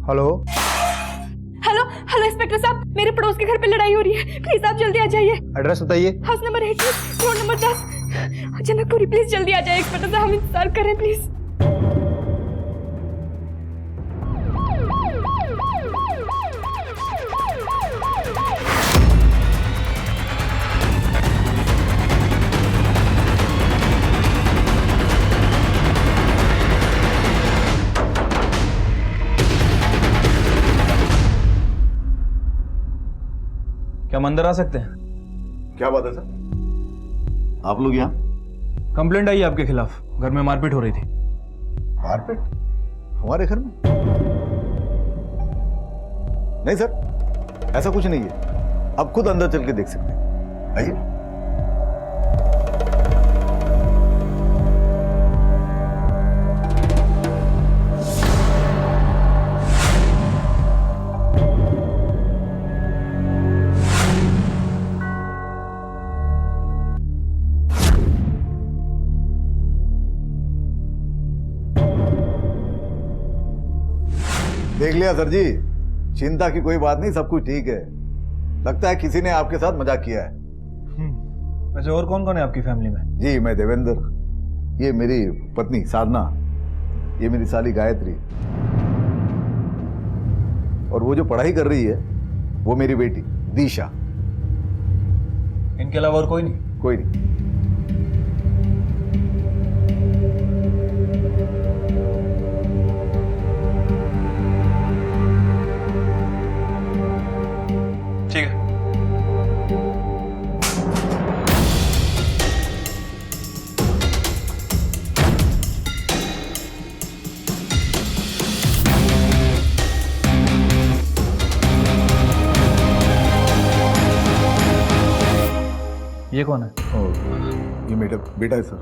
Hello hello hello inspector साहब, मेरे पड़ोस के घर पे लड़ाई हो रही है, प्लीज आप जल्दी आ जाइए। एड्रेस बताइए। House number 18 road number 10 Janakpuri. Please जल्दी आ जाइए इंस्पेक्टर साहब, हम इंतजार कर रहे हैं प्लीज। क्या हम अंदर आ सकते हैं? क्या बात है सर, आप लोग यहाँ? कंप्लेंट आई है आपके खिलाफ, घर में मारपीट हो रही थी। मारपीट हमारे घर में? नहीं सर, ऐसा कुछ नहीं है। आप खुद अंदर चल के देख सकते हैं, आइए। देख लिया सर जी, चिंता की कोई बात नहीं, सब कुछ ठीक है। लगता है किसी ने आपके साथ मजाक किया है। वैसे और कौन कौन है आपकी फैमिली में? जी, मैं देवेंद्र, ये मेरी पत्नी साधना, ये मेरी साली गायत्री, और वो जो पढ़ाई कर रही है वो मेरी बेटी दीशा। इनके अलावा और कोई नहीं? कोई नहीं। ठीक है। ये कौन है? ये मेरा बेटा है सर,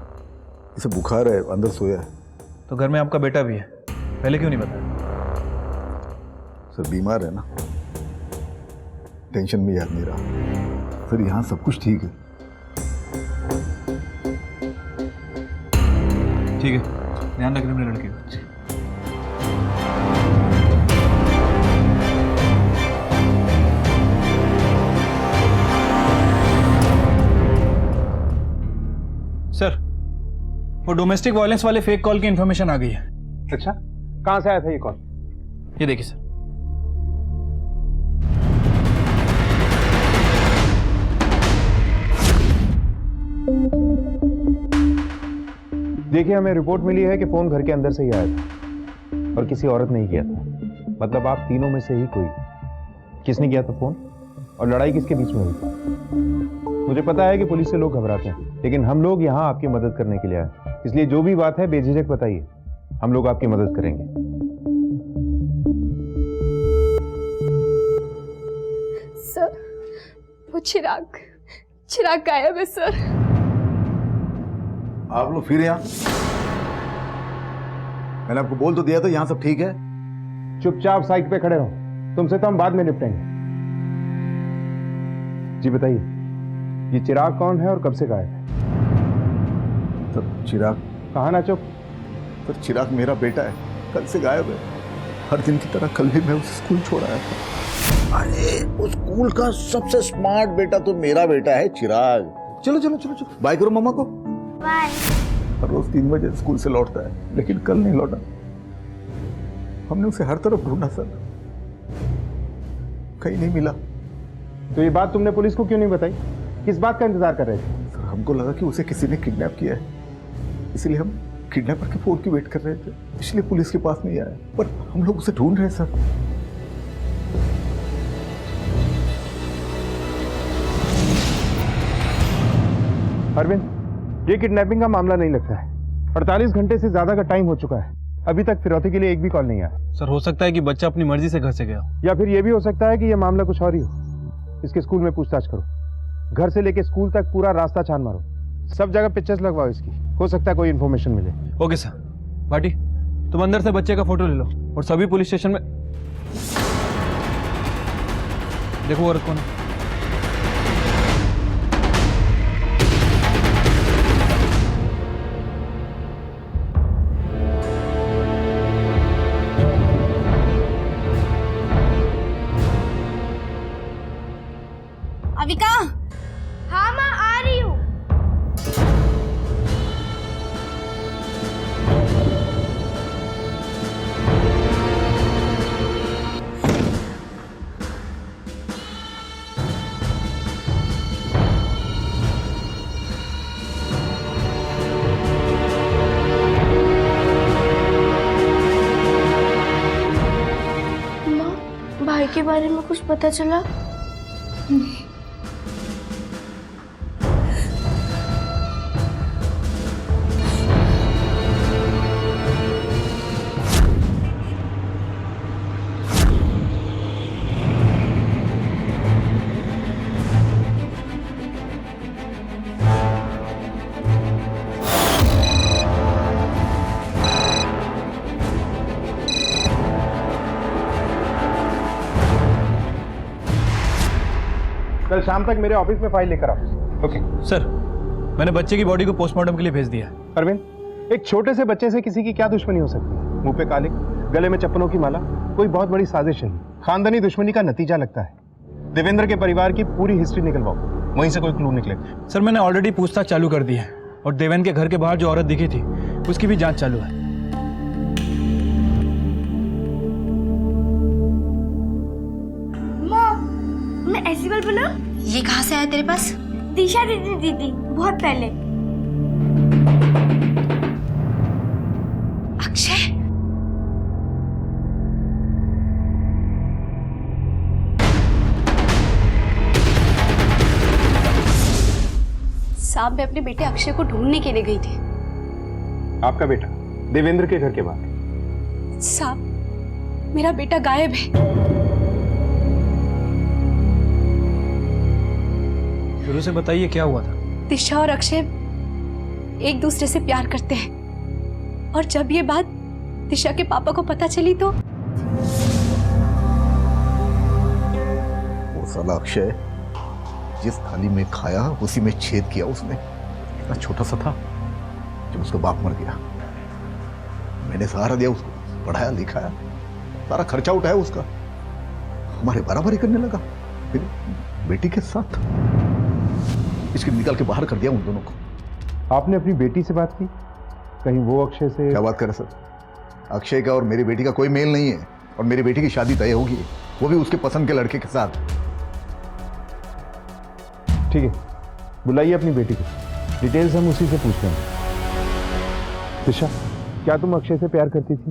इसे बुखार है, अंदर सोया है। तो घर में आपका बेटा भी है, पहले क्यों नहीं बताया? सर बीमार है ना, टेंशन में याद नहीं रहा। सर यहाँ सब कुछ ठीक है। ठीक है, ध्यान रखना मेरे लड़के को। सर, वो डोमेस्टिक वायलेंस वाले फेक कॉल की इंफॉर्मेशन आ गई है। अच्छा, कहाँ से आया था ये कॉल? ये देखिए सर। देखिए, हमें रिपोर्ट मिली है कि फोन घर के अंदर से ही आया था और किसी औरत ने ही किया था। मतलब आप तीनों में से ही कोई। किसने किया था फोन और लड़ाई किसके बीच में हुई थी? मुझे पता है कि पुलिस से लोग घबराते हैं, लेकिन हम लोग यहाँ आपकी मदद करने के लिए आए। इसलिए जो भी बात है बेझिझक बताइए, हम लोग आपकी मदद करेंगे। सर, वो चिराग गायब है सर। आप लोग फिर यहाँ? मैंने आपको बोल तो दिया था यहाँ सब ठीक है। चुपचाप साइड पे खड़े रहो, तुमसे तो हम बाद में निपटेंगे। जी बताइए, ये चिराग कौन है और कब से गायब है? सर चिराग? कहा ना चुप। सर चिराग मेरा बेटा है, कल से गायब है। हर दिन की तरह कल भी मैं उसे स्कूल छोड़ आया था। अरे उस स्कूल का सबसे स्मार्ट बेटा तो मेरा बेटा है चिराग। चलो चलो चलो चलो, बाय करो मम्मा को। बाय। हर रोज 3 बजे स्कूल से लौटता है, लेकिन कल नहीं लौटा। हमने उसे हर तरफ ढूंढा सर, कहीं नहीं मिला। तो ये बात तुमने पुलिस को क्यों नहीं बताई? किस बात का इंतजार कर रहे थे? सर हमको लगा कि उसे किसी ने किडनैप किया है, इसलिए हम किडनैपर के फोन की वेट कर रहे थे, इसलिए पुलिस के पास नहीं आया। पर हम लोग उसे ढूंढ रहे हैं सर। अरविंद, ये किडनैपिंग का मामला नहीं लगता है। 48 घंटे से ज्यादा का टाइम हो चुका है, अभी तक फिरौती के लिए एक भी कॉल नहीं आया। सर हो सकता है कि बच्चा अपनी मर्जी से घर से गया हो, या फिर यह भी हो सकता है कि यह मामला कुछ और ही हो। इसके स्कूल में पूछताछ करो, घर से लेके स्कूल तक पूरा रास्ता छान मारो, सब जगह पिक्चर्स लगवाओ इसकी, हो सकता है कोई इन्फॉर्मेशन मिले। Okay sir. भाटी, तुम अंदर से बच्चे का फोटो ले लो और सभी पुलिस स्टेशन में देखो औरत कौन है। के बारे में कुछ पता चला? कल शाम तक मेरे ऑफिस में फाइल लेकर आओ। ओके सर, मैंने बच्चे की बॉडी को पोस्टमार्टम के लिए भेज दिया है। अरविंद, एक छोटे से बच्चे से किसी की क्या दुश्मनी हो सकती है? मुंह पे काले, गले में चप्पलों की माला, कोई बहुत बड़ी साजिश नहीं, खानदानी दुश्मनी का नतीजा लगता है। देवेंद्र के परिवार की पूरी हिस्ट्री निकलवाओ, वहीं से कोई क्लू निकले। सर, मैंने ऑलरेडी पूछताछ चालू कर दी है और देवेंद्र के घर के बाहर जो औरत दिखी थी उसकी भी जांच चालू है। माँ, मैं ऐसी बाल बना? ये कहाँ से आया तेरे पास? दिशा दीदी दी थी बहुत पहले। अक्षय, साहब मैं अपने बेटे अक्षय को ढूंढने के लिए गई थी। आपका बेटा देवेंद्र के घर के बाहर? साहब मेरा बेटा गायब है। शुरू से बताइए क्या हुआ था? दिशा और अक्षय एक दूसरे से प्यार करते हैं और जब ये बात दिशा के पापा को पता चली तो वो साला अक्षय जिस थाली में खाया उसी में छेद किया उसने। इतना छोटा सा था जब उसका बाप मर गया, मैंने सहारा दिया उसको, पढ़ाया लिखाया, सारा खर्चा उठाया उसका, हमारे बराबर ही करने लगा। फिर बेटी के साथ इसके निकाल के बाहर कर दिया उन दोनों को। आपने अपनी बेटी से बात की? कहीं वो अक्षय से? क्या बात कर रहे सर? अक्षय का और मेरी बेटी का कोई मेल नहीं है और मेरी बेटी की शादी तय होगी, वो भी उसके पसंद के लड़के के साथ। ठीक है, बुलाइए अपनी बेटी को, डिटेल्स हम उसी से पूछते हैं। दिशा, क्या तुम अक्षय से प्यार करती थी?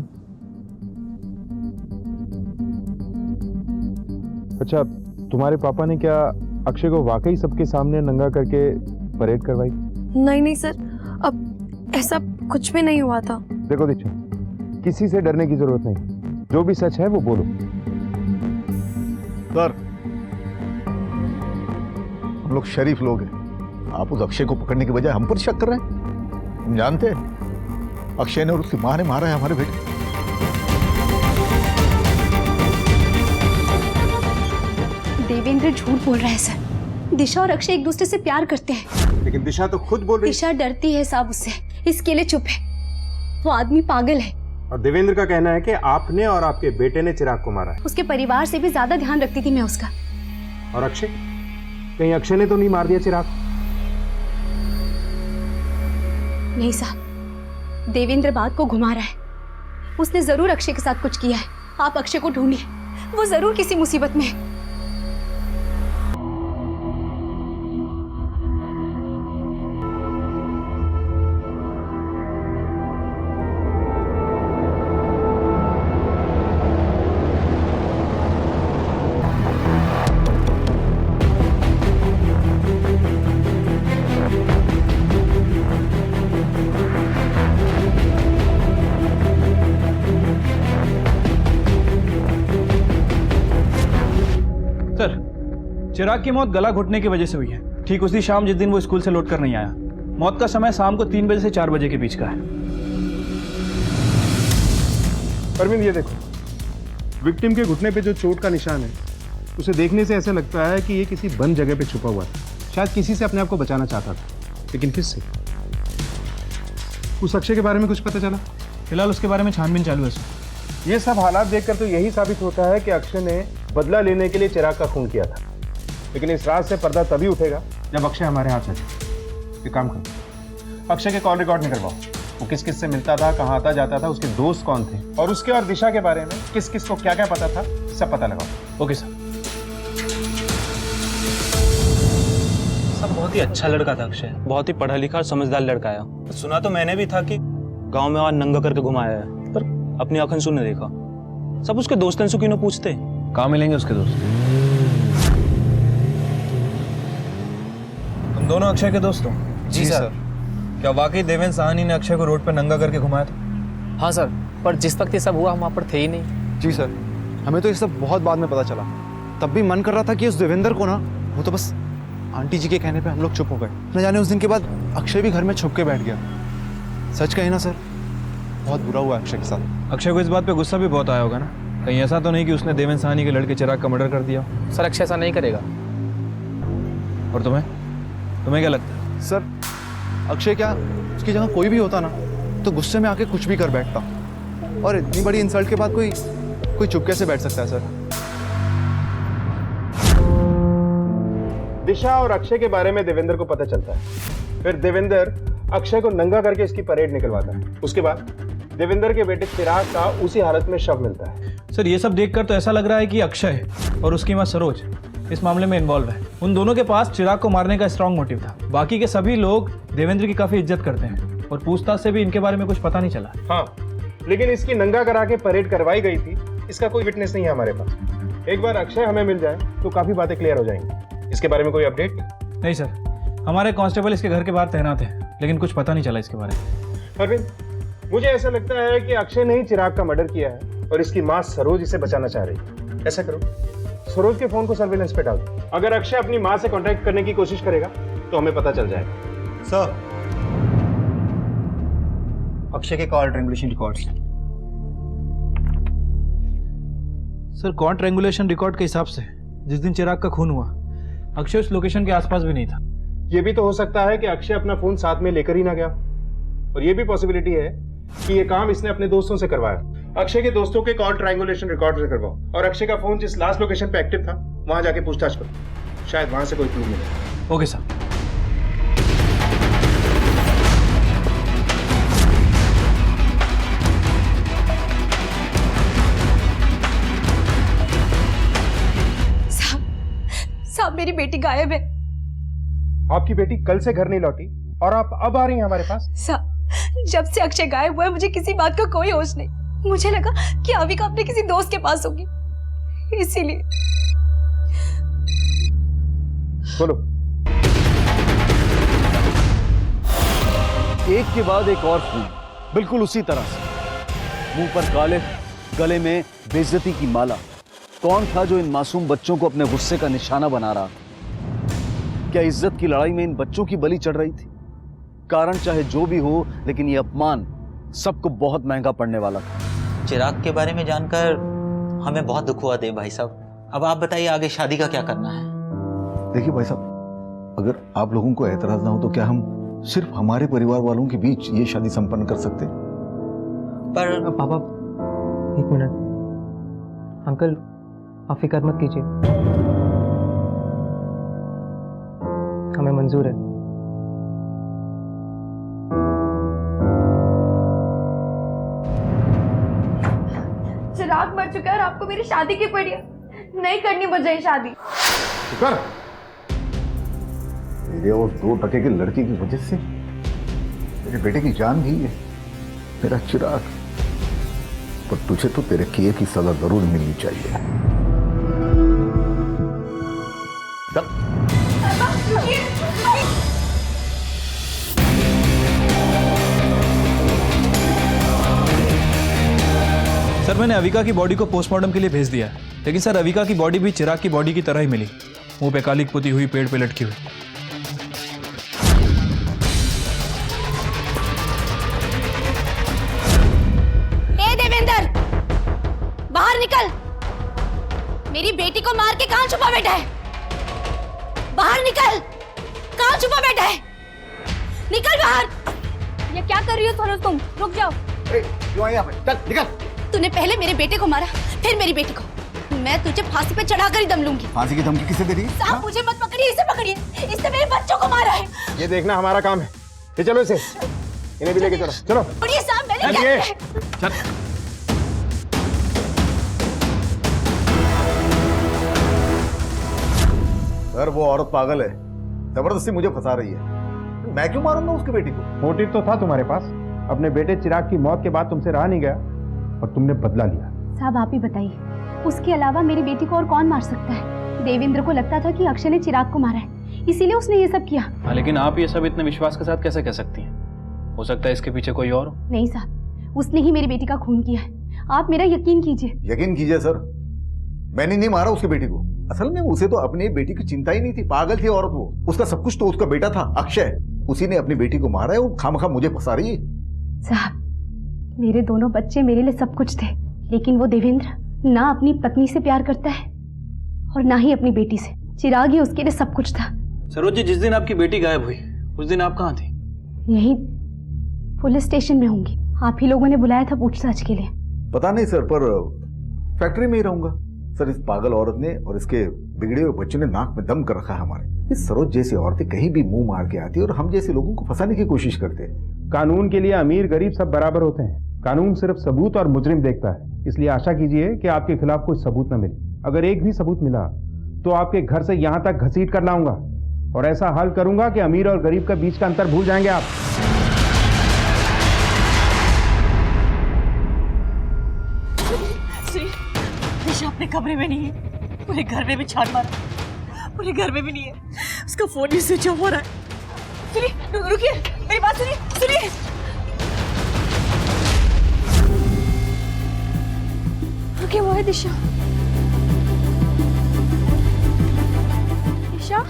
अच्छा, तुम्हारे पापा ने क्या अक्षय को वाकई सबके सामने नंगा करके परेड करवाई? नहीं नहीं सर, अब ऐसा कुछ भी नहीं हुआ था। देखो दीक्षा, किसी से डरने की जरूरत नहीं, जो भी सच है वो बोलो। सर, हम लोग शरीफ लोग हैं, आप उस अक्षय को पकड़ने के बजाय हम पर शक कर रहे हैं। हम जानते हैं अक्षय ने और उसकी मां ने मारा है हमारे बेटे। देवेंद्र झूठ बोल रहा है सर। दिशा और अक्षय एक दूसरे से प्यार करते हैं। लेकिन दिशा तो खुद बोल रही दिशा डरती है साहब उससे, इसके लिए चुप है। वो आदमी पागल है। और देवेंद्र का कहना है कि आपने और आपके बेटे ने चिराग को मारा है। उसके परिवार से भी ज्यादा ध्यान रखती थी मैं उसका। और अक्षय, कहीं अक्षय ने तो नहीं मार दिया चिराग? नहीं साहब, देवेंद्र बात को घुमा रहा है। उसने जरूर अक्षय के साथ कुछ किया है। आप अक्षय को ढूंढिए, वो जरूर किसी मुसीबत में है। चिराग की मौत गला घुटने की वजह से हुई है, ठीक उसी शाम जिस दिन वो स्कूल से लौट कर नहीं आया। मौत का समय शाम को 3 बजे से 4 बजे के बीच का है। अरविंद, ये देखो, विक्टिम के घुटने पे जो चोट का निशान है, उसे देखने से ऐसा लगता है कि ये किसी बंद जगह पे छुपा हुआ था। शायद किसी से अपने आप को बचाना चाहता था, लेकिन किससे? उस अक्षय के बारे में कुछ पता चला? फिलहाल उसके बारे में छानबीन चालू है सर। ये सब हालात देखकर तो यही साबित होता है कि अक्षय ने बदला लेने के लिए चिराग का खून किया था। लेकिन इस राज से पर्दा तभी उठेगा जब अक्षय हमारे हाथ में जाए। एक काम करो, अक्षय के कॉल रिकॉर्ड निकलवाओ। वो किस किस से मिलता था, कहाँ आता जाता था, उसके दोस्त कौन थे, और उसके और दिशा के बारे में किस किस को क्या क्या पता था, सब पता लगाओ। Okay sir. सब बहुत ही अच्छा लड़का था अक्षय, बहुत ही पढ़ा लिखा और समझदार लड़का है। सुना तो मैंने भी था कि गांव में वहां नंगा करके घुमाया है, पर अपनी आंखों से नहीं देखा। सब उसके दोस्तों से क्यों ना पूछते, कहाँ मिलेंगे उसके दोस्त? तुम दोनों अक्षय के दोस्त हो? जी सर। क्या वाकई देवेंद्र साहनी ने अक्षय को रोड पर नंगा करके घुमाया था? हाँ सर, पर जिस वक्त ये सब हुआ हम वहाँ पर थे ही नहीं। जी सर, हमें तो ये सब बहुत बाद में पता चला। तब भी मन कर रहा था कि उस देवेंद्र को ना, वो तो बस आंटी जी के कहने पे हम लोग चुप हो गए। न जाने उस दिन के बाद अक्षय भी घर में छुप के बैठ गया। सच कहे ना सर, बहुत बुरा हुआ अक्षय के साथ। अक्षय को इस बात पे गुस्सा भी बहुत आया होगा ना? कहीं ऐसा तो नहीं कि उसने देवेंद्र साहनी के लड़के चिराग का मर्डर कर दिया? सर अक्षय ऐसा नहीं करेगा। और तुम्हें क्या लगता है? सर अक्षय क्या, उसकी जगह कोई भी होता ना तो गुस्से में आके कुछ भी कर बैठता, और इतनी बड़ी इंसल्ट के बाद कोई चुप कैसे बैठ सकता है सर? दिशा और अक्षय के बारे में देवेंद्र को पता चलता है। फिर देवेंद्र अक्षय को नंगा करके इसकी परेड निकलवाता है। उसके बाद देवेंद्र के बेटे चिराग का उसी हालत में शव मिलता है। सर ये सब देखकर तो ऐसा लग रहा है कि अक्षय और उसकी मां सरोज इस मामले में इन्वॉल्व है। उन दोनों के पास चिराग को मारने का स्ट्रांग मोटिव था। बाकी के सभी लोग देवेंद्र की काफी इज्जत करते हैं और पूछताछ से भी इनके बारे में कुछ पता नहीं चला। हाँ, लेकिन इसकी नंगा करा के परेड करवाई गई थी, इसका कोई विटनेस नहीं है हमारे पास। एक बार अक्षय हमें मिल जाए तो काफी बातें क्लियर हो जाएंगी। इसके बारे में कोई अपडेट? नहीं सर, हमारे कांस्टेबल इसके घर के बाहर तैनात है, लेकिन कुछ पता नहीं चला इसके बारे में। अरविंद, मुझे ऐसा लगता है कि अक्षय ने ही चिराग का मर्डर किया है और इसकी मां सरोज इसे बचाना चाह रही है। ऐसा करो, सरोज के फोन को सर्विलेंस पे डाल दो। अगर अक्षय अपनी मां से कांटेक्ट करने की कोशिश करेगा तो हमें पता चल जाएगा। सर, अक्षय के call triangulation records. Sir call triangulation record के हिसाब से जिस दिन चिराग का खून हुआ अक्षय उस लोकेशन के आसपास भी नहीं था। ये भी तो हो सकता है कि अक्षय अपना फोन साथ में लेकर ही ना गया, और ये भी पॉसिबिलिटी है कि ये काम इसने अपने दोस्तों से करवाया। अक्षय के दोस्तों के कॉल ट्रायंगुलेशन रिकॉर्ड से करवाओ और अक्षय का फोन जिस लास्ट लोकेशन पे एक्टिव था वहां जाके पूछताछ करो। शायद वहां से कोई क्लू मिले। Okay sir. साहब मेरी बेटी गायब है। आपकी बेटी कल से घर नहीं लौटी और आप अब आ रही हैं हमारे पास? साहब जब से अक्षय गायब हुआ है मुझे किसी बात का कोई होश नहीं। मुझे लगा कि अविका अपने किसी दोस्त के पास होगी, इसीलिए। बोलो। एक के बाद एक और खून, बिल्कुल उसी तरह से। मुंह पर काले, गले में बेइज्जती की माला। कौन था जो इन मासूम बच्चों को अपने गुस्से का निशाना बना रहा? क्या इज्जत की लड़ाई में इन बच्चों की बलि चढ़ रही थी? कारण चाहे जो भी हो, लेकिन ये अपमान सबको बहुत महंगा पड़ने वाला था। चिराग के बारे में जानकर हमें बहुत दुख हुआ भाई साहब। अब आप बताइए आगे शादी का क्या करना है? देखिए भाई साहब, अगर आप लोगों को एतराज ना हो तो क्या हम सिर्फ हमारे परिवार वालों के बीच ये शादी संपन्न कर सकते? पर पापा एक मिनट, अंकल आप फिक्र मत कीजिए, हमें मंजूर है। चिराग मर चुका है और आपको मेरी शादी की पड़ी है। नहीं करनी मुझे शादी। शुक्र, मेरे और 2 टके के लड़के की वजह से मेरे बेटे की जान भी है। मेरा चिराग, पर तुझे तो तेरे किए की सजा जरूर मिलनी चाहिए। सर मैंने अविका की बॉडी को पोस्टमार्टम के लिए भेज दिया है, लेकिन सर अविका की बॉडी भी चिराग की बॉडी की तरह ही मिली, मुंह पे कालिक पुती हुई, पेड़ पे लटकी हुई। ए देवेंद्र, बाहर निकल। मेरी बेटी को मार के कहां छुपा बैठा है? बाहर निकल, कहां छुपा बैठा है? निकल बाहर। ये क्या कर रही हो सरोज तुम? रुक जाओ। क्यों आई यहाँ पे? चल निकल। तूने पहले मेरे बेटे को मारा, फिर मेरी बेटी को। मैं तुझे फांसी पे चढ़ाकर ही दम लूंगी। फांसी की धमकी किसे दे रही है? साहब मुझे मत पकड़िए, इसे पकड़िए। इसने मेरे बच्चों को मारा है। ये देखना हमारा काम है। ये चलो इसे, इन्हें भी लेके चलो। चलो पकड़िए साहब, मैंने क्या किया है? सर वो औरत पागल है, जबरदस्ती मुझे फंसा रही है। मैं क्यों मारूंगा उसकी बेटी को? मोटिव तो था तुम्हारे पास। अपने बेटे चिराग की मौत के बाद तुमसे रहा नहीं गया और तुमने बदला लिया। साहब आप ही बताइए, उसके अलावा मेरी बेटी को और कौन मार सकता है? देवेंद्र को लगता था कि अक्षय ने चिराग को मारा है, इसीलिए उसने ये सब किया। हाँ, लेकिन आप ये सब इतने विश्वास के साथ कैसे कह सकती हैं? हो सकता है इसके पीछे कोई और हो। नहीं साहब, उसने ही मेरी बेटी का खून किया है। आप मेरा यकीन कीजिए। यकीन कीजिए सर, मैंने नहीं मारा उसकी बेटी को। असल में उसे तो अपनी बेटी की चिंता ही नहीं थी, पागल थी औरत वो। उसका सब कुछ तो उसका बेटा था अक्षय, उसी ने अपनी बेटी को मारा है। वो खामखा मुझे फंसा रही है। साहब, मेरे दोनों बच्चे मेरे लिए सब कुछ थे, लेकिन वो देवेंद्र ना अपनी पत्नी से प्यार करता है और ना ही अपनी बेटी से। चिराग ही उसके लिए सब कुछ था। सरोज जी, जिस दिन आपकी बेटी गायब हुई उस दिन आप कहाँ थी? यही पुलिस स्टेशन में होंगी। आप ही लोगों ने बुलाया था पूछताछ के लिए। पता नहीं सर, पर फैक्ट्री में ही रहूंगा सर। इस पागल औरत ने और इसके बिगड़े हुए बच्चों ने नाक में दम कर रखा है हमारे। इस सरोज जैसी औरतें कहीं भी मुंह मार के आती है और हम जैसे लोगों को फंसाने की कोशिश करते हैं। कानून के लिए अमीर गरीब सब बराबर होते हैं। कानून सिर्फ सबूत और मुजरिम देखता है। इसलिए आशा कीजिए कि आपके खिलाफ कोई सबूत न मिले। अगर एक भी सबूत मिला तो आपके घर से यहां तक घसीट कर लाऊंगा और ऐसा हाल करूंगा कि अमीर और गरीब का बीच का अंतर भूल जाएंगे आप। दिशा अपने कमरे में नहीं है, पूरे घर में भी छान मारा, पूरे घर में भी नहीं है। उसका फोन भी स्विच ऑफ हो रहा है। सुनिए, रुकिए, मेरी बात सुनिए, सुनिए। रुकिए, वो है दिशा। दिशा,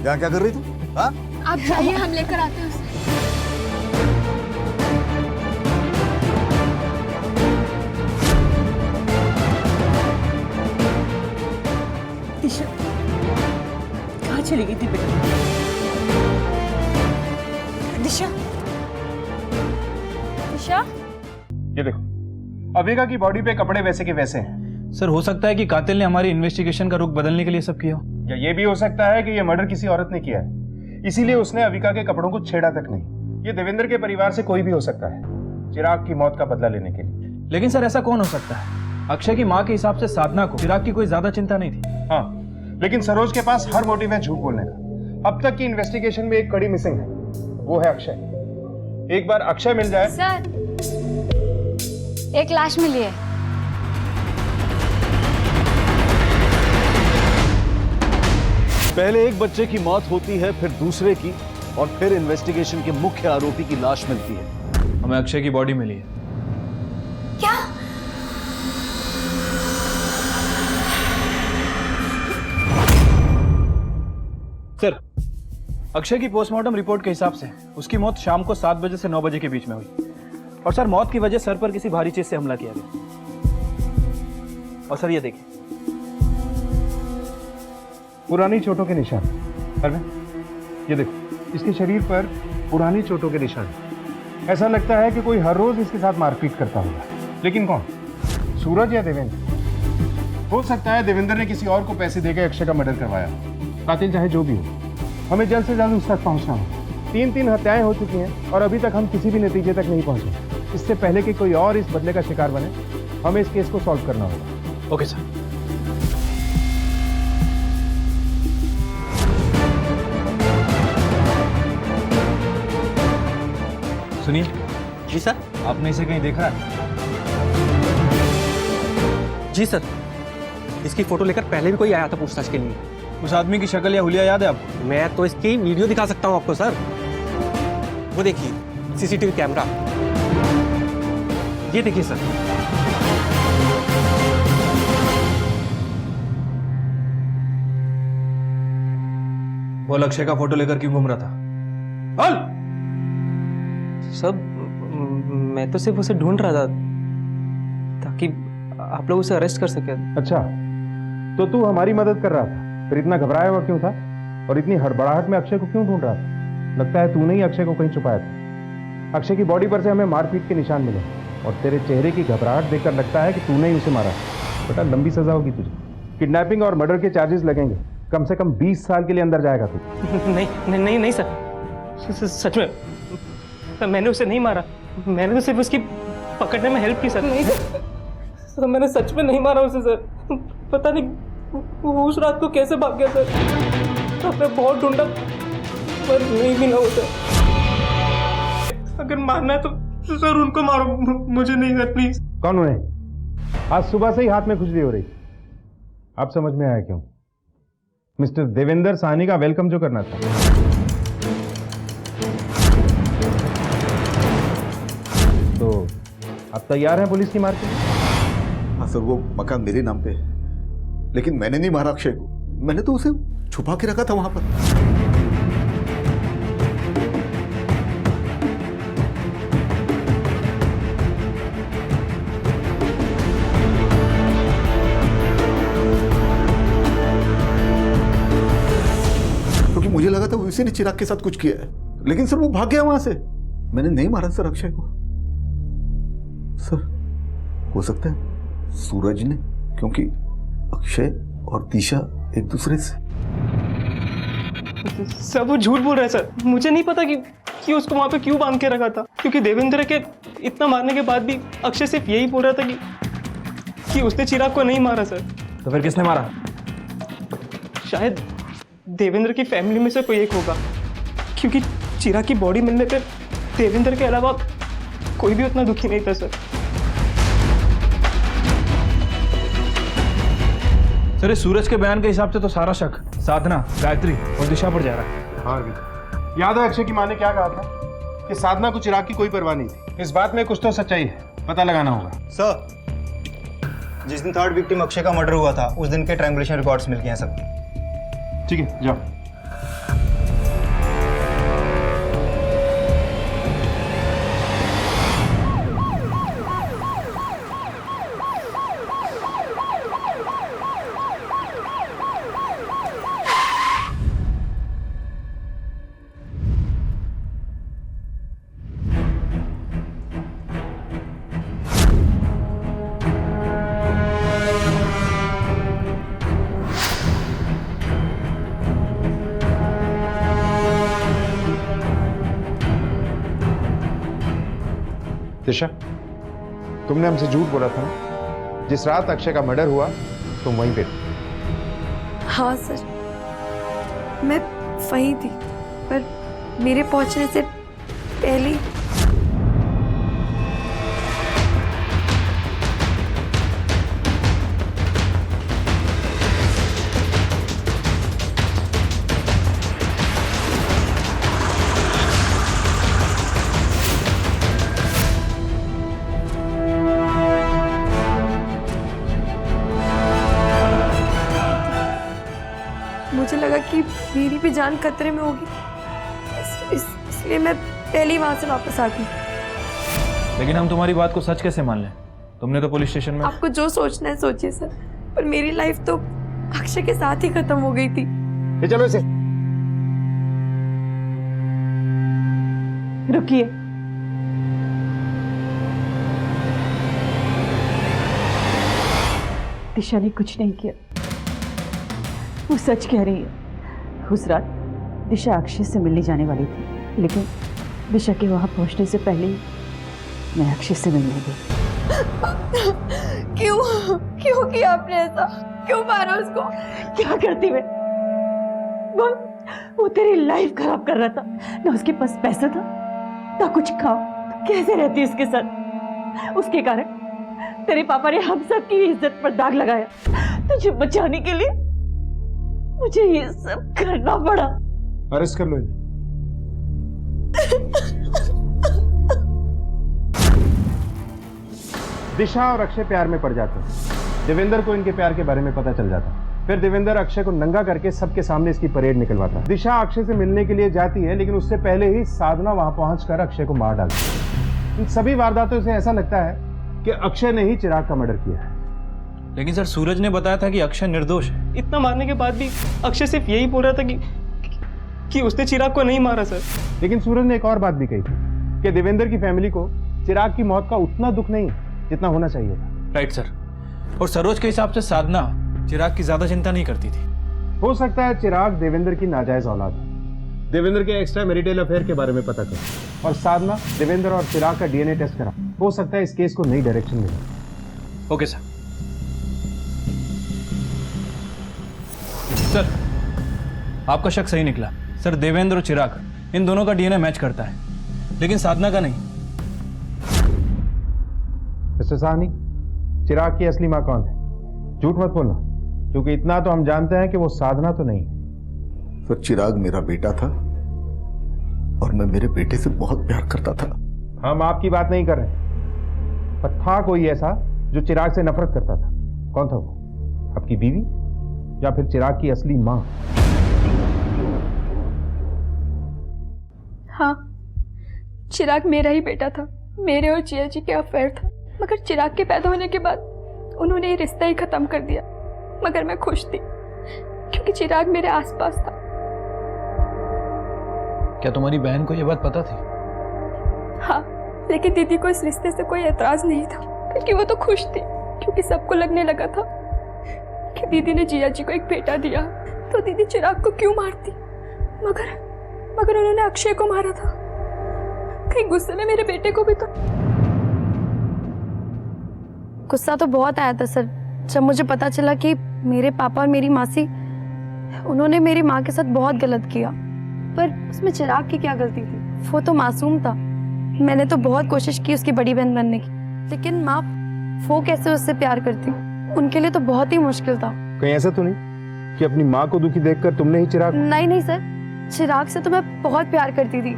यहाँ क्या कर रही तू? हाँ? आप जाइए, हम लेकर आते हैं उसे। दिशा कहाँ चली गई थी बेटा? दिशा, दिशा, ये देखो, अविका की बॉडी पे कपड़े वैसे के वैसे हैं। सर, हो सकता है कि कातिल ने हमारी इन्वेस्टिगेशन का रुख बदलने के लिए सब किया हो। या ये भी हो सकता है कि ये मर्डर किसी औरत ने किया है, इसीलिए उसने अविका के कपड़ों को छेड़ा तक नहीं। ये देवेंद्र के परिवार से कोई भी हो सकता है, चिराग की मौत का बदला लेने के लिए। लेकिन सर, ऐसा कौन हो सकता है? अक्षय की माँ के हिसाब से साधना को चिराग की कोई ज्यादा चिंता नहीं थी। हाँ, लेकिन सरोज के पास हर मोटिव है झूठ बोलने का। अब तक की इन्वेस्टिगेशन में एक कड़ी मिसिंग है, वो है अक्षय। एक बार अक्षय मिल जाए। सर, एक लाश मिली है। पहले एक बच्चे की मौत होती है, फिर दूसरे की, और फिर इन्वेस्टिगेशन के मुख्य आरोपी की लाश मिलती है। हमें अक्षय की बॉडी मिली है। क्या? सर, अक्षय की पोस्टमार्टम रिपोर्ट के हिसाब से उसकी मौत शाम को 7 बजे से 9 बजे के बीच में हुई। और सर, मौत की वजह सर पर किसी भारी चीज से हमला किया गया। और सर, ये देखिए, पुरानी चोटों के निशान। अरविंद, ये देखो, इसके शरीर पर पुरानी चोटों के निशान। ऐसा लगता है कि कोई हर रोज इसके साथ मारपीट करता होगा। लेकिन कौन? सूरज या देवेंद्र? हो सकता है देवेंद्र ने किसी और को पैसे देकर अक्षय का मर्डर करवाया। कातिल चाहे जो भी हो, हमें जल्द से जल्द उस तक पहुंचना हो। 3 हत्याएं हो चुकी हैं और अभी तक हम किसी भी नतीजे तक नहीं पहुंचे। इससे पहले कि कोई और इस बदले का शिकार बने, हमें इस केस को सॉल्व करना होगा। Okay sir. सुनिए। जी सर। आपने इसे कहीं देखा है? जी सर, इसकी फोटो लेकर पहले भी कोई आया था पूछताछ के लिए। उस आदमी की शक्ल या हुलिया याद है आपको? मैं तो इसकी वीडियो दिखा सकता हूँ आपको सर। वो देखिए, सीसीटीवी कैमरा। ये देखिए सर। वो अक्षय का फोटो लेकर क्यों घूम रहा था? बोल। सर, मैं तो सिर्फ उसे ढूंढ रहा था ताकि आप लोग उसे अरेस्ट कर सके। अच्छा, तो तू हमारी मदद कर रहा था, फिर इतना घबराया हुआ क्यों था? और इतनी हड़बड़ाहट में अक्षय को क्यों ढूंढ रहा था? लगता है तूने ही अक्षय को कहीं छुपाया था। अक्षय की बॉडी पर से हमें मारपीट के निशान मिले और तेरे चेहरे की घबराहट देखकर लगता है कि तूने ही उसे मारा। बेटा, लंबी सजा होगी तुझे। किडनैपिंग और मर्डर के चार्जेस लगेंगे। कम से कम 20 साल के लिए अंदर जाएगा तू। नहीं नहीं नहीं नहीं सर, सच में मैंने उसे नहीं मारा। मैंने तो सिर्फ उसकी पकड़ने में हेल्प की सर। नहीं सर, मैंने सच में नहीं मारा उसे सर। पता नहीं वो उस रात को कैसे भाग गया सर। तो मैं बहुत ढूंढा पर नहीं मिला उसे। अगर मारना है तो सर उनको मारो, मुझे नहीं सर, प्लीज। कौन उन्हें? आज सुबह से ही हाथ में खुजली हो रही। अब समझ में आया क्यों। मिस्टर देवेंद्र साहनी का वेलकम जो करना था। तो आप तैयार हैं पुलिस की मार के लिए? हाँ सर, वो मकान मेरे नाम पे है, लेकिन मैंने नहीं मारा अक्षय को। मैंने तो उसे छुपा के रखा था वहां पर। क्योंकि मुझे लगा था उसी ने चिराग के साथ कुछ किया है, लेकिन सर वो भाग गया वहां से। मैंने नहीं मारा सर अक्षय को। सर हो सकता है सूरज ने, क्योंकि अक्षय और दिशा एक दूसरे से। सर वो झूठ बोल रहा है सर। मुझे नहीं पता कि उसको वहां पे क्यों बांध के रखा था, क्योंकि देवेंद्र के इतना मारने के बाद भी अक्षय सिर्फ यही बोल रहा था कि उसने चिराग को नहीं मारा सर। तो फिर किसने मारा? शायद देवेंद्र की फैमिली में से कोई एक होगा, क्योंकि चिराग की बॉडी मिलने पे देवेंद्र के अलावा कोई भी उतना दुखी नहीं था सर। सर इस सूरज के बयान के हिसाब से तो सारा शक साधना, गायत्री और दिशा पर जा रहा है। हाँ अरविंद, याद है अक्षय की माँ ने क्या कहा था कि साधना को चिराग की कोई परवाह नहीं थी। इस बात में कुछ तो सच्चाई है, पता लगाना होगा। सर, जिस दिन थर्ड विक्टिम अक्षय का मर्डर हुआ था उस दिन के ट्रायंगुलेशन रिकॉर्ड्स मिल गए हैं सब। ठीक है, जाओ। दिशा, तुमने हमसे झूठ बोला था ना? जिस रात अक्षय का मर्डर हुआ तुम वहीं पे थे। हाँ सर, मैं वहीं थी, पर मेरे पहुंचने से पहले मुझे लगा कि मेरी भी जान खतरे में होगी, इसलिए मैं पहले ही वहां से वापस आ गई। लेकिन हम तुम्हारी बात को सच कैसे मान लें? तुमने तो पुलिस स्टेशन में। आपको जो सोचना है सोचिए सर, पर मेरी लाइफ तो अक्षय के साथ ही खत्म हो गई थी। ये चलो इसे। रुकिए, दिशा ने कुछ नहीं किया, वो सच कह रही है। उस रात दिशा अक्षय से मिलने जाने वाली थी, लेकिन दिशा के वहां पहुंचने से पहले ही मैं अक्षय से मिलने गई। क्यों किया आपने ऐसा? क्यों मारा उसको? क्या करती मैं? वो तेरी लाइफ खराब कर रहा था ना, उसके पास पैसा था ना कुछ खाओ, तो कैसे रहती उसके साथ? उसके कारण तेरे पापा ने हम सब की इज्जत पर दाग लगाया। तुझे बचाने के लिए मुझे ये सब करना पड़ा। अरेस्ट कर लो इन्हें। दिशा और अक्षय प्यार में पड़ जाते हैं। देवेंद्र को इनके प्यार के बारे में पता चल जाता है। फिर देवेंद्र अक्षय को नंगा करके सबके सामने इसकी परेड निकलवाता है। दिशा अक्षय से मिलने के लिए जाती है, लेकिन उससे पहले ही साधना वहां पहुंचकर अक्षय को मार डालती है। इन सभी वारदातों से ऐसा लगता है कि अक्षय ने ही चिराग का मर्डर किया है। लेकिन सर सूरज ने बताया था कि अक्षय निर्दोष है। इतना मारने के बाद भी अक्षय सिर्फ यही बोल रहा था कि उसने चिराग को नहीं मारा सर। लेकिन सूरज ने एक और बात भी कही थी कि देवेंद्र की फैमिली को चिराग की मौत का उतना दुख नहीं जितना होना चाहिए था। Right sir. और सरोज के हिसाब से साधना चिराग की ज्यादा चिंता नहीं करती थी। हो सकता है चिराग देवेंद्र की नाजायज औलाद है। देवेंद्र के एक्स्ट्रा मैरिटल अफेयर के बारे में पता करो, और साधना देवेंद्र और चिराग का डीएनए टेस्ट करा। हो सकता है इस केस को नई डायरेक्शन मिले। Okay sir. सर आपका शक सही निकला सर। देवेंद्र और चिराग इन दोनों का डीएनए मैच करता है, लेकिन साधना का नहीं। मिस्टर साहनी, चिराग की असली माँ कौन है? झूठ मत बोलना, क्योंकि इतना तो हम जानते हैं कि वो साधना तो नहीं है। सर, चिराग मेरा बेटा था और मैं मेरे बेटे से बहुत प्यार करता था। हम आपकी बात नहीं कर रहे, पर था कोई ऐसा जो चिराग से नफरत करता था। कौन था वो? आपकी बीवी या फिर चिराग की असली माँ? हाँ, चिराग मेरा ही बेटा था। मेरे और जिया जी के अफेयर था, मगर चिराग के पैदा होने के बाद उन्होंने ये रिश्ता ही खत्म कर दिया। मगर मैं खुश थी क्योंकि चिराग मेरे आसपास था। क्या तुम्हारी बहन को ये बात पता थी? हाँ, लेकिन दीदी को इस रिश्ते से कोई एतराज नहीं था, क्योंकि वो तो खुश थी। क्योंकि सबको लगने लगा था कि दीदी ने जिया जी को एक बेटा दिया, तो दीदी चिराग को क्यों मारती। मगर उन्होंने अक्षय को मारा था। कहीं गुस्से में मेरे बेटे को भी तो। गुस्सा तो बहुत आया था सर, जब मुझे पता चला कि मेरे पापा और मेरी मासी, उन्होंने मेरी माँ के साथ बहुत गलत किया। पर उसमें चिराग की क्या गलती थी? वो तो मासूम था। मैंने तो बहुत कोशिश की उसकी बड़ी बहन बनने की, लेकिन माँ वो कैसे उससे प्यार करती, उनके लिए तो बहुत ही मुश्किल था। कहीं ऐसा तो नहीं कि अपनी माँ को दुखी देखकर तुमने ही चिराग? नहीं सर, चिराग से तो मैं बहुत प्यार करती थी।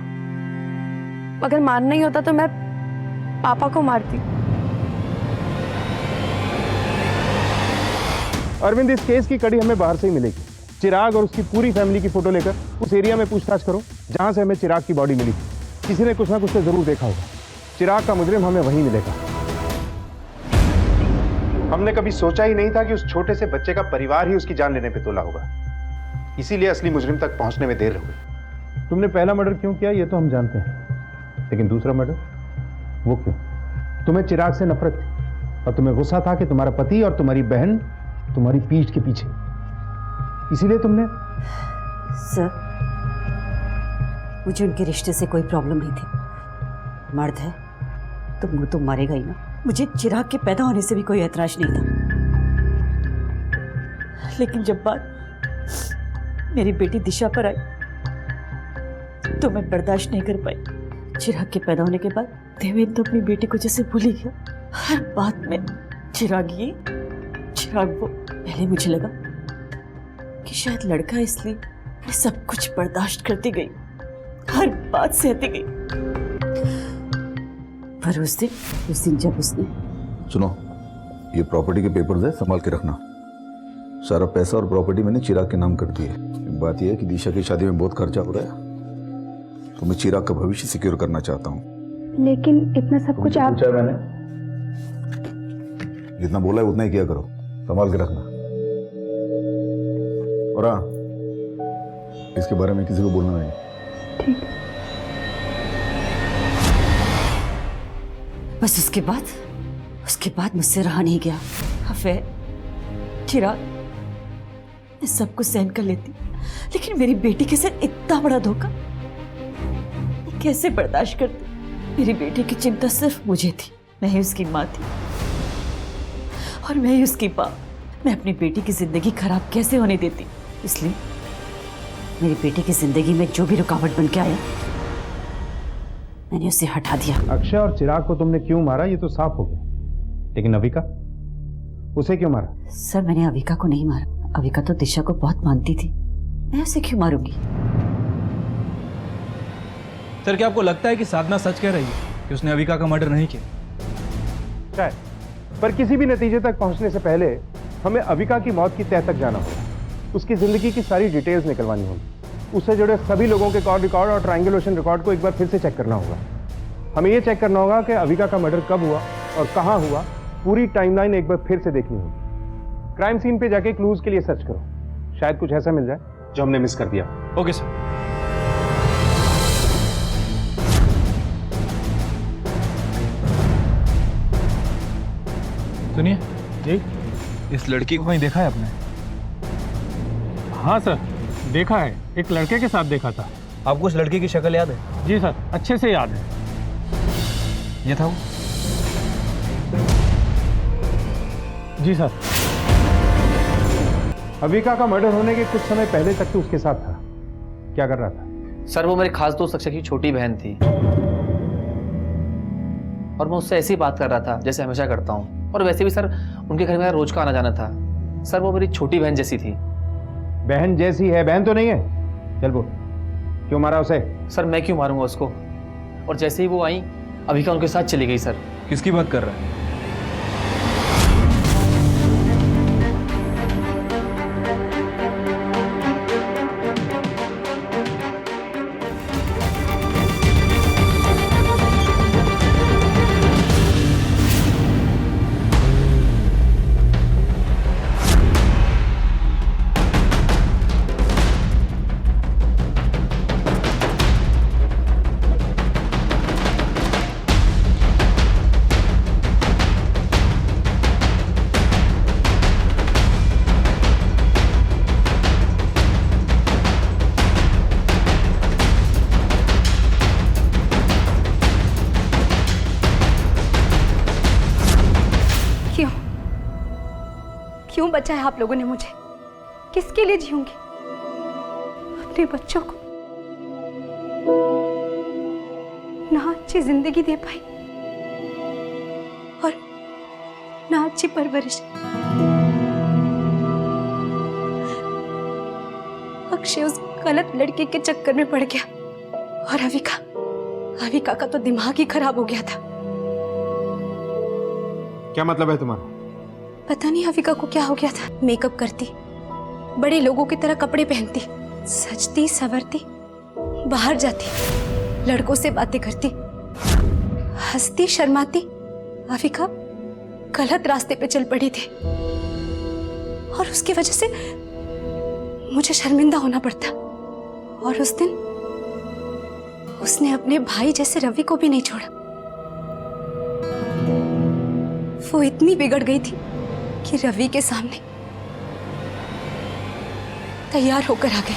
अगर मारना ही होता तो मैं पापा को मारती। अरविंद, इस केस की कड़ी हमें बाहर से ही मिलेगी। चिराग और उसकी पूरी फैमिली की फोटो लेकर उस एरिया में पूछताछ करो जहां से हमें चिराग की बॉडी मिली थी। किसी ने कुछ ना कुछ तो जरूर देखा होगा। चिराग का मुजरिम हमें वहीं मिलेगा। हमने कभी सोचा ही नहीं था कि उस छोटे से बच्चे का परिवार ही उसकी जान लेने पे तोला होगा। इसीलिए असली मुजरिम तक पहुंचने में देर हो गई। तुमने पहला मर्डर क्यों किया ये तो हम जानते हैं, लेकिन दूसरा मर्डर वो क्यों? तुम्हें चिराग से नफरत थी और तुम्हें गुस्सा था कि तुम्हारा पति और तुम्हारी बहन तुम्हारी पीठ के पीछे, इसीलिए तुमने। सर, मुझे उनके रिश्ते से कोई प्रॉब्लम नहीं थी। मर्द है तो मुंह तो मारेगा ही ना। मुझे चिराग के पैदा होने से भी कोई ऐतराज नहीं था, लेकिन जब बात मेरी बेटी दिशा पर आई तो मैं बर्दाश्त नहीं कर पाई। चिराग के पैदा होने के बाद देवेंद्र तो अपनी बेटी को जैसे भूल ही गया। हर बात में चिराग ये चिराग वो। पहले मुझे लगा कि शायद लड़का है, इसलिए मैं सब कुछ बर्दाश्त करती गई, हर बात सहती गई। पर उस दिन जब उसने। सुनो, ये प्रॉपर्टी के पेपर्स है, संभाल के रखना। सारा पैसा और प्रॉपर्टी मैंने चिराग के नाम कर दी है। बात यह है कि दिशा की शादी में बहुत खर्चा हो रहा है, तो मैं चिराग का भविष्य सिक्योर करना चाहता हूँ। लेकिन इतना सब कुछ आप। पूछा मैंने, जितना बोला है उतना ही किया करो, संभाल के रखना। और हाँ, इसके बारे में किसी को बोलना नहीं। ठीक। बस उसके बाद मुझसे रहा नहीं गया। अफेयर, चिराग, मैं सब कुछ सहन कर लेती, लेकिन मेरी बेटी के साथ इतना बड़ा धोखा मैं कैसे बर्दाश्त करती? मेरी बेटी की चिंता सिर्फ मुझे थी। मैं ही उसकी माँ थी और मैं ही उसकी माँ। मैं अपनी बेटी की जिंदगी खराब कैसे होने देती? इसलिए मेरी बेटी की जिंदगी में जो भी रुकावट बन के आया, मैंने उसे हटा दिया। अक्षय और चिराग को तुमने क्यों मारा ये तो साफ हो गया, लेकिन अविका, उसे क्यों मारा? सर, मैंने अविका को नहीं मारा। अविका तो दिशा को बहुत मानती थी, मैं उसे क्यों मारूंगी? सर, क्या आपको लगता है कि साधना सच कह रही है कि उसने अविका का मर्डर नहीं किया? शायद, पर किसी भी नतीजे तक पहुंचने से पहले हमें अविका की मौत की तह तक जाना होगा। उसकी जिंदगी की सारी डिटेल्स निकलवानी होगी। उससे जुड़े सभी लोगों के कॉल रिकॉर्ड और ट्रायंगुलेशन रिकॉर्ड को एक बार फिर से चेक करना होगा। हमें यह चेक करना होगा कि अविका का मर्डर कब हुआ और कहां हुआ। पूरी टाइमलाइन एक बार फिर से देखनी होगी। क्राइम सीन पे जाके क्लूज के लिए सर्च करो, शायद कुछ ऐसा मिल जाए जो हमने मिस कर दिया। Okay sir. सुनिए जी, इस लड़की को कहीं देखा है आपने? हाँ सर, देखा है। एक लड़के के साथ देखा था। आपको उस लड़के की शक्ल याद है? जी सर, अच्छे से याद है। ये था वो? जी सर। अविका का मर्डर होने के कुछ समय पहले तक तो उसके साथ था। क्या कर रहा था? सर, वो मेरे खास दोस्त अक्षय की छोटी बहन थी और मैं उससे ऐसी बात कर रहा था जैसे हमेशा करता हूँ। और वैसे भी सर उनके घर में मेरा रोज का आना जाना था सर। वो मेरी छोटी बहन जैसी थी। बहन जैसी है? बहन तो नहीं है। चल बोल, क्यों मारा उसे? सर मैं क्यों मारूंगा उसको? और जैसे ही वो आई अभिका उनके साथ चली गई सर। किसकी बात कर रहा है? क्यों बचाया आप लोगों ने मुझे? किसके लिए जीऊंगी? अपने बच्चों को ना अच्छी जिंदगी दे पाई और ना अच्छी परवरिश। अक्षय उस गलत लड़के के चक्कर में पड़ गया और अविका का तो दिमाग ही खराब हो गया था। क्या मतलब है तुम्हारा? पता नहीं अविका को क्या हो गया था। मेकअप करती, बड़े लोगों की तरह कपड़े पहनती, सजती संवरती, बाहर जाती, लड़कों से बातें करती, हंसती शर्माती। अविका गलत रास्ते पे चल पड़ी थी और उसकी वजह से मुझे शर्मिंदा होना पड़ता। और उस दिन उसने अपने भाई जैसे रवि को भी नहीं छोड़ा। वो इतनी बिगड़ गई थी कि रवि के सामने तैयार होकर आ गए।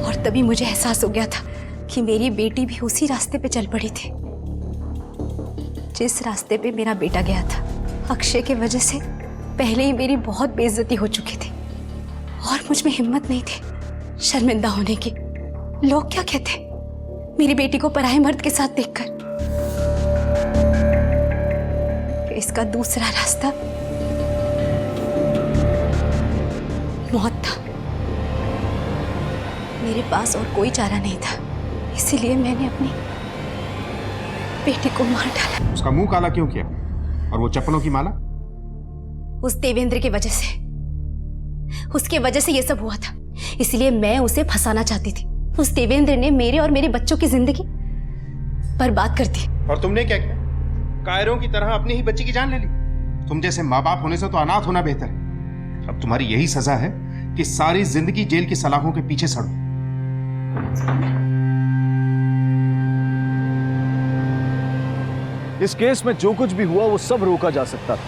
और तभी मुझे एहसास हो गया था कि मेरी बेटी भी उसी रास्ते पे चल पड़ी थी जिस रास्ते पे मेरा बेटा गया था। अक्षय की वजह से पहले ही मेरी बहुत बेइज्जती हो चुकी थी और मुझ में हिम्मत नहीं थी शर्मिंदा होने की। लोग क्या कहते मेरी बेटी को पराये मर्द के साथ देखकर? इसका दूसरा रास्ता मौत था। मेरे पास और कोई चारा नहीं था, इसीलिए मैंने अपनी बेटी को मार डाला। उसका मुंह काला क्यों किया? और वो चप्पलों की माला? उस देवेंद्र की वजह से, उसके वजह से ये सब हुआ था। इसलिए मैं उसे फंसाना चाहती थी। उस देवेंद्र ने मेरे और मेरे बच्चों की जिंदगी बर्बाद कर दी। और तुमने क्या किया? कायरों की तरह अपनी ही बच्ची की जान ले ली। तुम जैसे माँ बाप होने से तो अनाथ होना बेहतर है। अब तुम्हारी यही सजा है कि सारी जिंदगी जेल की सलाखों के पीछे सड़ो। इस केस में जो कुछ भी हुआ वो सब रोका जा सकता था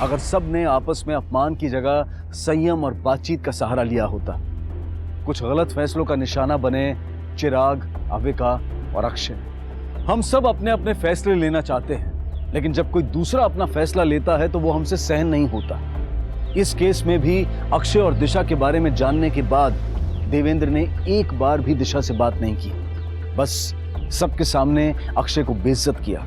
अगर सब ने आपस में अपमान की जगह संयम और बातचीत का सहारा लिया होता। कुछ गलत फैसलों का निशाना बने चिराग, अविका और अक्षय। हम सब अपने अपने फैसले लेना चाहते हैं, लेकिन जब कोई दूसरा अपना फैसला लेता है तो वो हमसे सहन नहीं होता। इस केस में भी अक्षय और दिशा के बारे में जानने के बाद देवेंद्र ने एक बार भी दिशा से बात नहीं की, बस सबके सामने अक्षय को बेइज्जत किया।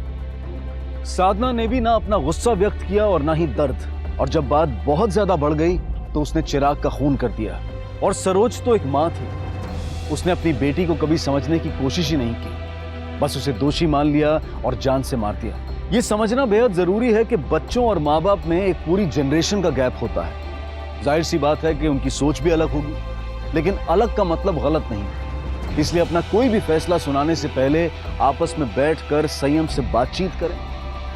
साधना ने भी ना अपना गुस्सा व्यक्त किया और ना ही दर्द, और जब बात बहुत ज्यादा बढ़ गई तो उसने चिराग का खून कर दिया। और सरोज तो एक मां थी, उसने अपनी बेटी को कभी समझने की कोशिश ही नहीं की, बस उसे दोषी मान लिया और जान से मार दिया। यह समझना बेहद जरूरी है कि बच्चों और माँ बाप में एक पूरी जनरेशन का गैप होता है। जाहिर सी बात है कि उनकी सोच भी अलग होगी, लेकिन अलग का मतलब गलत नहीं। इसलिए अपना कोई भी फैसला सुनाने से पहले आपस में बैठकर संयम से बातचीत करें,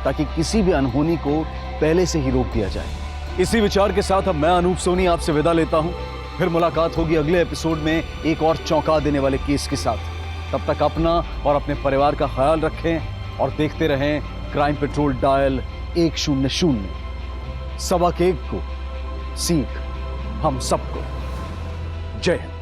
ताकि किसी भी अनहोनी को पहले से ही रोक दिया जाए। इसी विचार के साथ अब मैं अनूप सोनी आपसे विदा लेता हूं। फिर मुलाकात होगी अगले एपिसोड में एक और चौंका देने वाले केस के साथ। तब तक अपना और अपने परिवार का ख्याल रखें और देखते रहें क्राइम पेट्रोल डायल 100। सबक एक को सीख हम सबको। जय हिंद।